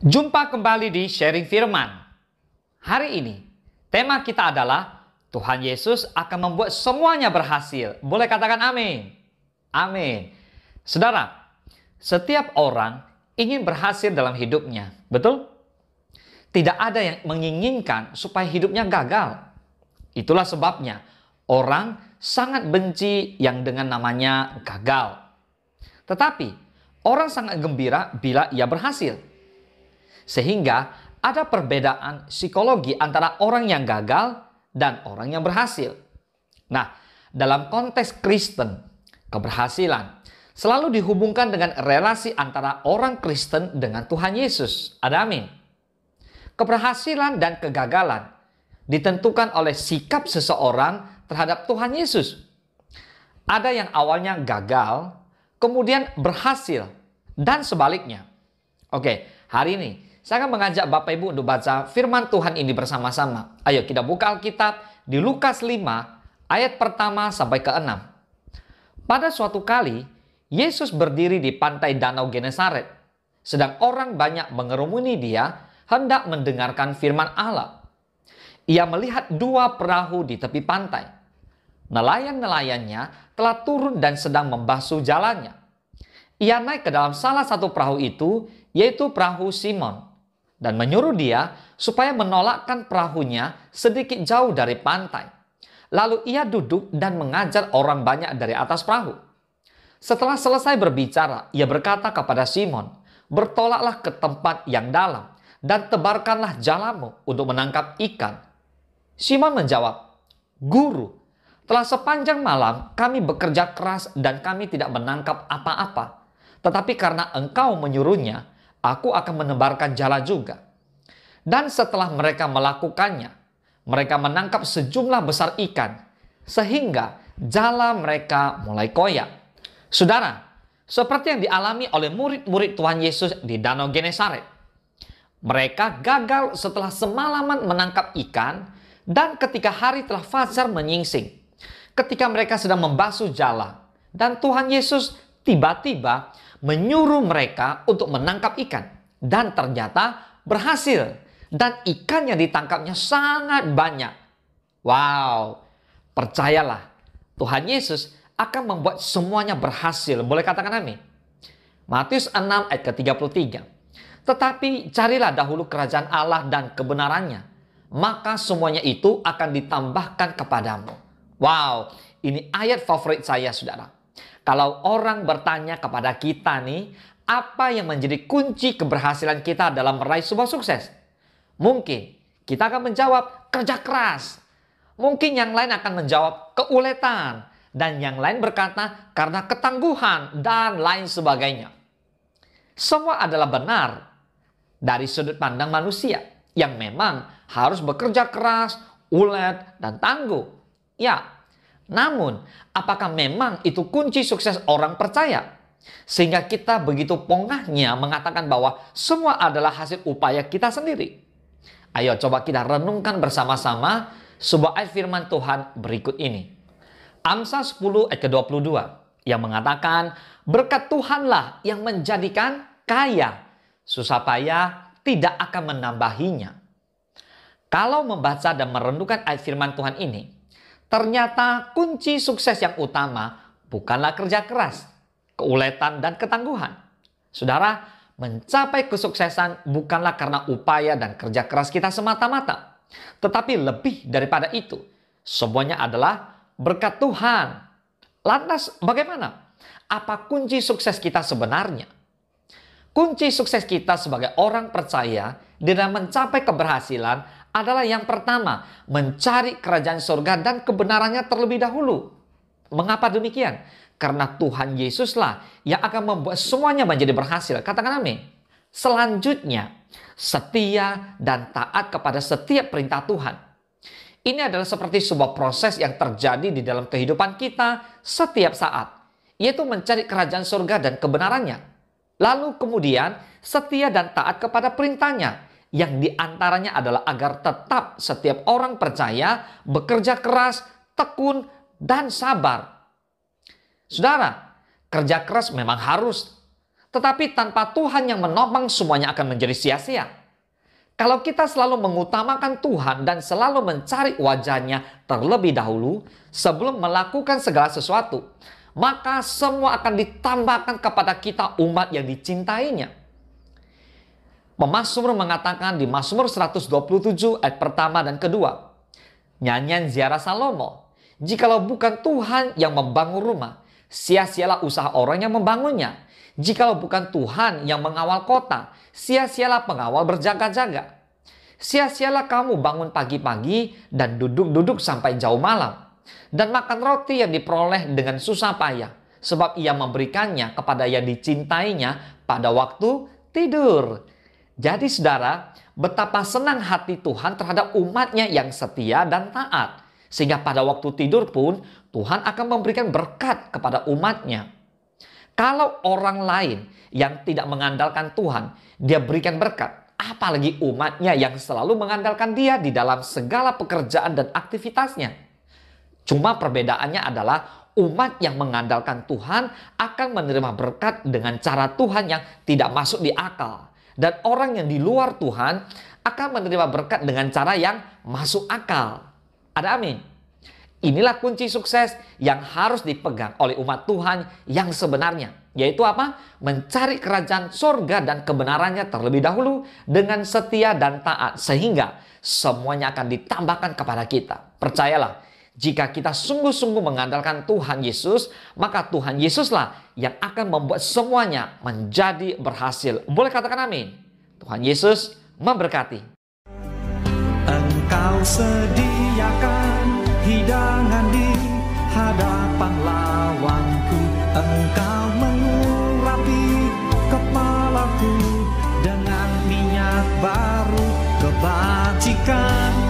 Jumpa kembali di Sharing Firman. Hari ini, tema kita adalah Tuhan Yesus akan membuat semuanya berhasil. Boleh katakan amin? Amin. Saudara, setiap orang ingin berhasil dalam hidupnya, betul? Tidak ada yang menginginkan supaya hidupnya gagal. Itulah sebabnya orang sangat benci yang dengan namanya gagal. Tetapi, orang sangat gembira bila ia berhasil. Sehingga ada perbedaan psikologi antara orang yang gagal dan orang yang berhasil. Nah, dalam konteks Kristen, keberhasilan selalu dihubungkan dengan relasi antara orang Kristen dengan Tuhan Yesus. Ada amin. Keberhasilan dan kegagalan ditentukan oleh sikap seseorang terhadap Tuhan Yesus. Ada yang awalnya gagal, kemudian berhasil, dan sebaliknya. Oke, hari ini saya akan mengajak Bapak Ibu untuk baca firman Tuhan ini bersama-sama. Ayo kita buka Alkitab di Lukas 5 ayat pertama sampai ke-6. Pada suatu kali, Yesus berdiri di pantai Danau Genesaret. Sedang orang banyak mengerumuni dia, hendak mendengarkan firman Allah. Ia melihat dua perahu di tepi pantai. Nelayan-nelayannya telah turun dan sedang membasuh jalannya. Ia naik ke dalam salah satu perahu itu, yaitu perahu Simon, dan menyuruh dia supaya menolakkan perahunya sedikit jauh dari pantai. Lalu ia duduk dan mengajar orang banyak dari atas perahu. Setelah selesai berbicara, ia berkata kepada Simon, "Bertolaklah ke tempat yang dalam dan tebarkanlah jalamu untuk menangkap ikan." Simon menjawab, "Guru, telah sepanjang malam kami bekerja keras dan kami tidak menangkap apa-apa. Tetapi karena engkau menyuruhnya, aku akan menebarkan jala juga." Dan setelah mereka melakukannya, mereka menangkap sejumlah besar ikan, sehingga jala mereka mulai koyak. Saudara, seperti yang dialami oleh murid-murid Tuhan Yesus di Danau Genesaret. Mereka gagal setelah semalaman menangkap ikan, dan ketika hari telah fajar menyingsing, ketika mereka sedang membasuh jala, dan Tuhan Yesus tiba-tiba menyuruh mereka untuk menangkap ikan. Dan ternyata berhasil. Dan ikan yang ditangkapnya sangat banyak. Wow, percayalah, Tuhan Yesus akan membuat semuanya berhasil. Boleh katakan amin? Matius 6 ayat ke-33. Tetapi carilah dahulu kerajaan Allah dan kebenarannya, maka semuanya itu akan ditambahkan kepadamu. Wow, ini ayat favorit saya, saudara. Kalau orang bertanya kepada kita nih, apa yang menjadi kunci keberhasilan kita dalam meraih sebuah sukses? Mungkin kita akan menjawab kerja keras. Mungkin yang lain akan menjawab keuletan. Dan yang lain berkata karena ketangguhan dan lain sebagainya. Semua adalah benar dari sudut pandang manusia yang memang harus bekerja keras, ulet, dan tangguh. Ya, namun apakah memang itu kunci sukses orang percaya? Sehingga kita begitu pongahnya mengatakan bahwa semua adalah hasil upaya kita sendiri. Ayo coba kita renungkan bersama-sama sebuah ayat firman Tuhan berikut ini. Amsal 10 ayat ke-22 yang mengatakan, "Berkat Tuhanlah yang menjadikan kaya, susah payah tidak akan menambahinya." Kalau membaca dan merenungkan ayat firman Tuhan ini, ternyata kunci sukses yang utama bukanlah kerja keras, keuletan, dan ketangguhan. Saudara, mencapai kesuksesan bukanlah karena upaya dan kerja keras kita semata-mata. Tetapi lebih daripada itu, semuanya adalah berkat Tuhan. Lantas bagaimana? Apa kunci sukses kita sebenarnya? Kunci sukses kita sebagai orang percaya dalam mencapai keberhasilan adalah yang pertama, mencari kerajaan surga dan kebenarannya terlebih dahulu. Mengapa demikian? Karena Tuhan Yesuslah yang akan membuat semuanya menjadi berhasil. Katakan amin. Selanjutnya, setia dan taat kepada setiap perintah Tuhan. Ini adalah seperti sebuah proses yang terjadi di dalam kehidupan kita setiap saat, yaitu mencari kerajaan surga dan kebenarannya. Lalu kemudian setia dan taat kepada perintahnya, yang diantaranya adalah agar tetap setiap orang percaya bekerja keras, tekun, dan sabar. Saudara, kerja keras memang harus, Tetapi tanpa Tuhan yang menopang, semuanya akan menjadi sia-sia. Kalau kita selalu mengutamakan Tuhan dan selalu mencari wajah-Nya terlebih dahulu sebelum melakukan segala sesuatu, maka semua akan ditambahkan kepada kita, umat yang dicintai-Nya. Pemazmur mengatakan di Mazmur 127 ayat pertama dan kedua, nyanyian ziarah Salomo, "Jikalau bukan Tuhan yang membangun rumah, sia-sialah usaha orang yang membangunnya. Jikalau bukan Tuhan yang mengawal kota, sia-sialah pengawal berjaga-jaga. Sia-sialah kamu bangun pagi-pagi dan duduk-duduk sampai jauh malam, dan makan roti yang diperoleh dengan susah payah, sebab Ia memberikannya kepada yang dicintainya pada waktu tidur." Jadi saudara, betapa senang hati Tuhan terhadap umat-Nya yang setia dan taat, sehingga pada waktu tidur pun Tuhan akan memberikan berkat kepada umat-Nya. Kalau orang lain yang tidak mengandalkan Tuhan, Dia berikan berkat. Apalagi umat-Nya yang selalu mengandalkan Dia di dalam segala pekerjaan dan aktivitasnya. Cuma perbedaannya adalah umat yang mengandalkan Tuhan akan menerima berkat dengan cara Tuhan yang tidak masuk di akal. Dan orang yang di luar Tuhan akan menerima berkat dengan cara yang masuk akal. Ada amin? Inilah kunci sukses yang harus dipegang oleh umat Tuhan yang sebenarnya. Yaitu apa? Mencari kerajaan surga dan kebenarannya terlebih dahulu dengan setia dan taat. Sehingga semuanya akan ditambahkan kepada kita. Percayalah, jika kita sungguh-sungguh mengandalkan Tuhan Yesus, maka Tuhan Yesuslah yang akan membuat semuanya menjadi berhasil. Boleh katakan amin? Tuhan Yesus memberkati. Engkau sediakan hidangan di hadapan lawanku, Engkau mengurapi kepalaku dengan minyak baru kebajikan.